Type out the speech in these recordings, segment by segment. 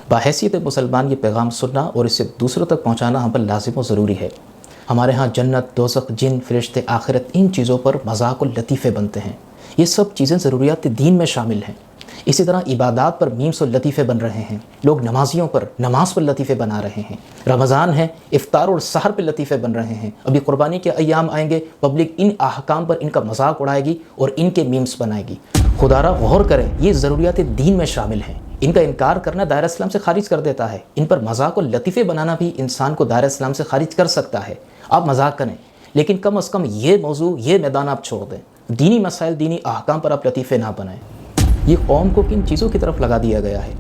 बाहैसियत मुसलमान ये पैगाम सुनना और इसे दूसरों तक पहुँचाना हम पर लाजिम व ज़रूरी है। हमारे यहाँ जन्नत, दोज़ख, जिन, फरिश्ते, आखिरत, इन चीज़ों पर मजाक और लतीफ़े बनते हैं। ये सब चीज़ें ज़रूरियात दीन में शामिल हैं। इसी तरह इबादत पर मीम्स और लतीफ़े बन रहे हैं। लोग नमाजियों पर, नमाज पर लतीफ़े बना रहे हैं। रमज़ान है, इफ्तार और सहर पर लतीफ़े बन रहे हैं। अभी कुर्बानी के अय्याम आएंगे, पब्लिक इन अहकाम पर इनका मजाक उड़ाएगी और इनके मीम्स बनाएगी। खुदारा गौर करें, ये ज़रूरियात दीन में शामिल हैं। इनका इनकार करना दायरा इस्लाम से खारिज कर देता है। इन पर मजाक और लतीफ़े बनाना भी इंसान को दायरा इस्लाम से खारिज कर सकता है। आप मजाक करें, लेकिन कम अज़ कम ये मौजू, ये मैदान आप छोड़ दें। दीनी मसाइल, दीनी अहकाम पर आप लतीफ़े ना बनाएं। ये कौम को किन चीज़ों की तरफ लगा दिया गया है?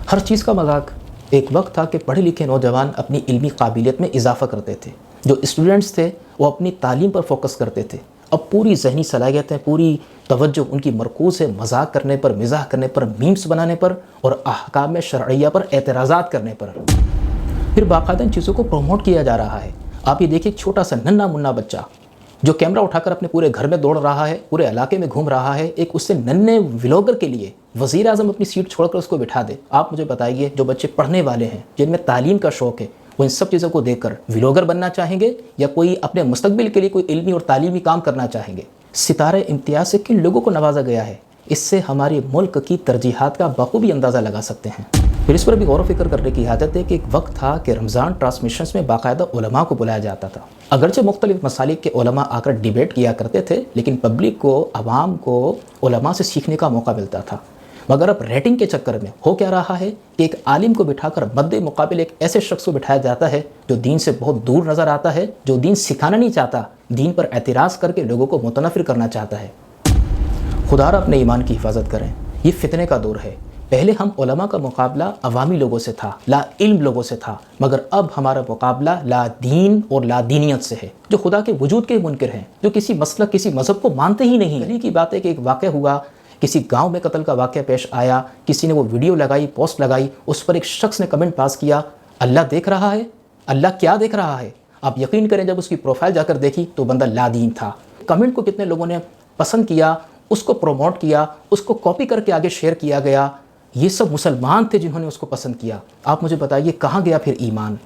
हर चीज़ का मजाक। एक वक्त था कि पढ़े लिखे नौजवान अपनी इल्मी काबिलियत में इजाफ़ा करते थे। जो स्टूडेंट्स थे वो अपनी तालीम पर फोकस करते थे। अब पूरी ज़हनी सलाहियत है, पूरी तवज्जो उनकी मरकूज़ है मजाक करने पर, मिज़ाह करने पर, मीम्स बनाने पर और अहकाम शरइया पर एतराज़ात करने पर। फिर बाकायदा इन चीज़ों को प्रमोट किया जा रहा है। आप ये देखिए, एक छोटा सा नन्हा मुन्ना बच्चा जो कैमरा उठाकर अपने पूरे घर में दौड़ रहा है, पूरे इलाके में घूम रहा है, एक उससे नन्हे व्लॉगर के लिए वज़ीर आज़म अपनी सीट छोड़कर उसको बिठा दे। आप मुझे बताइए, जो बच्चे पढ़ने वाले हैं, जिनमें तालीम का शौक़ है, वो इन सब चीज़ों को देखकर व्लॉगर बनना चाहेंगे या कोई अपने मुस्तकबिल के लिए कोई इल्मी और तालीमी काम करना चाहेंगे? सितारे इम्तियाज़ से किन लोगों को नवाजा गया है, इससे हमारे मुल्क की तरजीहात का बखूबी अंदाज़ा लगा सकते हैं। फिर इस पर भी गौर व फिक्र करने की आदत है कि एक वक्त था कि रमज़ान ट्रांसमिशंस में बाकायदा उलमा को बुलाया जाता था। अगरचे मुख्तलिफ मसालिक के उलमा आकर डिबेट किया करते थे, लेकिन पब्लिक को, आवाम को उलमा से सीखने का मौका मिलता था। मगर अब रेटिंग के चक्कर में हो क्या रहा है कि एक आलिम को बिठाकर मद्दे मुकाबिल एक ऐसे शख्स को बिठाया जाता है जो दीन से बहुत दूर नज़र आता है, जो दीन सिखाना नहीं चाहता, दीन पर एतराज़ करके लोगों को मुतनफ़िर करना चाहता है। खुदारा अपने ईमान की हिफाजत करें। ये फितने का दौर है। पहले हम उलमा का मुकाबला अवामी लोगों से था, ला इल्म लोगों से था, मगर अब हमारा मुकाबला ला दीन और ला दीनियत से है, जो खुदा के वजूद के मुनकिर हैं, जो किसी मसलक, किसी मज़हब को मानते ही नहीं। पहले की बात है कि एक वाक़या हुआ, किसी गांव में कत्ल का वाक़या पेश आया, किसी ने वो वीडियो लगाई, पोस्ट लगाई, उस पर एक शख्स ने कमेंट पास किया, अल्लाह देख रहा है। अल्लाह क्या देख रहा है? आप यकीन करें, जब उसकी प्रोफाइल जाकर देखी तो बंदा लादीन था। कमेंट को कितने लोगों ने पसंद किया, उसको प्रमोट किया, उसको कॉपी करके आगे शेयर किया गया। ये सब मुसलमान थे जिन्होंने उसको पसंद किया। आप मुझे बताइए, कहाँ गया फिर ईमान?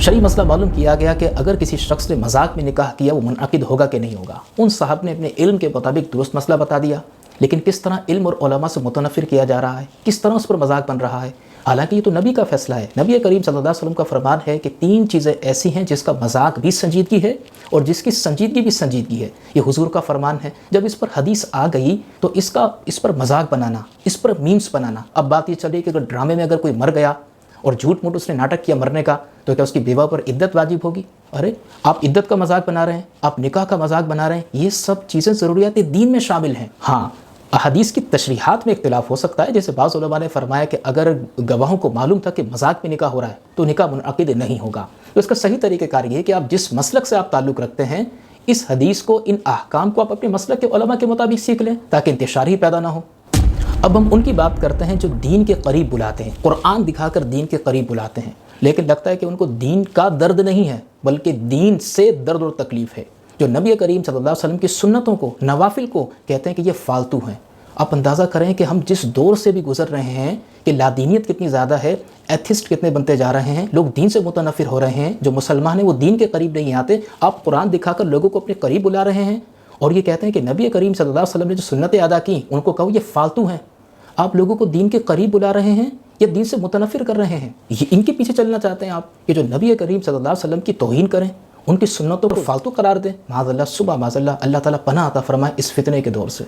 शरई मसला मालूम किया गया कि अगर किसी शख्स ने मजाक में निकाह किया, वो मुनअक़िद होगा कि नहीं होगा। उन साहब ने अपने इल्म के मुताबिक दुरुस्त मसला बता दिया, लेकिन किस तरह इल्म और उलमा से मुतनफ़िर किया जा रहा है, किस तरह उस पर मजाक बन रहा है। हालांकि ये तो नबी का फ़ैसला है। नबी करीम सल्लल्लाहु अलैहि वसल्लम का फरमान है कि 3 चीज़ें ऐसी हैं जिसका मजाक भी संजीदगी है और जिसकी संजीदगी भी संजीदगी है। ये हुजूर का फरमान है। जब इस पर हदीस आ गई तो इस पर मजाक बनाना, इस पर मीम्स बनाना। अब बात ये चली कि अगर ड्रामे में अगर कोई मर गया और झूठ मूठ उसने नाटक किया मरने का, तो क्या उसकी बेवा पर इद्दत वाजिब होगी? अरे आप इद्दत का मजाक बना रहे हैं, आप निकाह का मजाक बना रहे हैं। ये सब चीज़ें ज़रूरियात दीन में शामिल हैं। हाँ, अहादीस की तशरीहात में इख्तिलाफ हो सकता है। जैसे बाज़ उलमा ने फरमाया कि अगर गवाहों को मालूम था कि मजाक में निकाह हो रहा है तो निकाह मुनअक़िद नहीं होगा। तो इसका सही तरीक़ेकार ये है कि आप जिस मसलक से आप ताल्लुक़ रखते हैं, इस हदीस को, इन अहकाम को आप अपने मसलक के उलमा के मुताबिक सीख लें, ताकि इंतशार ही पैदा ना हो। अब हम उनकी बात करते हैं जो दीन के करीब बुलाते हैं, कुरान दिखाकर दीन के करीब बुलाते हैं, लेकिन लगता है कि उनको दीन का दर्द नहीं है, बल्कि दीन से दर्द और तकलीफ़ है। जो नबी करीम सल्लल्लाहु अलैहि वसल्लम की सुन्नतों को, नवाफिल को कहते हैं कि ये फालतू हैं। आप अंदाज़ा करें कि हम जिस दौर से भी गुजर रहे हैं कि लादीनियत कितनी ज़्यादा है, एथिस्ट कितने बनते जा रहे हैं, लोग दीन से मुतनफ़िर हो रहे हैं। जो मुसलमान हैं वो दीन के करीब नहीं आते। आप कुरान दिखाकर लोगों को अपने करीब बुला रहे हैं और ये कहते हैं कि नबी करीम सल्लल्लाहु अलैहि वसल्लम ने जो सुन्नतें अदा की उनको कहो ये फालतू हैं। आप लोगों को दीन के करीब बुला रहे हैं या दीन से मुतनफ़िर कर रहे हैं? ये इनके पीछे चलना चाहते हैं आप कि जो नबी करीम सल्लल्लाहु अलैहि वसल्लम की तौहीन करें, उनकी सुन्नतों को फालतू करार दें। माज़अल्लाह, सुबह माज़अल्लाह, अल्लाह ताला पनाह अता फरमाए इस फितने के दौर से।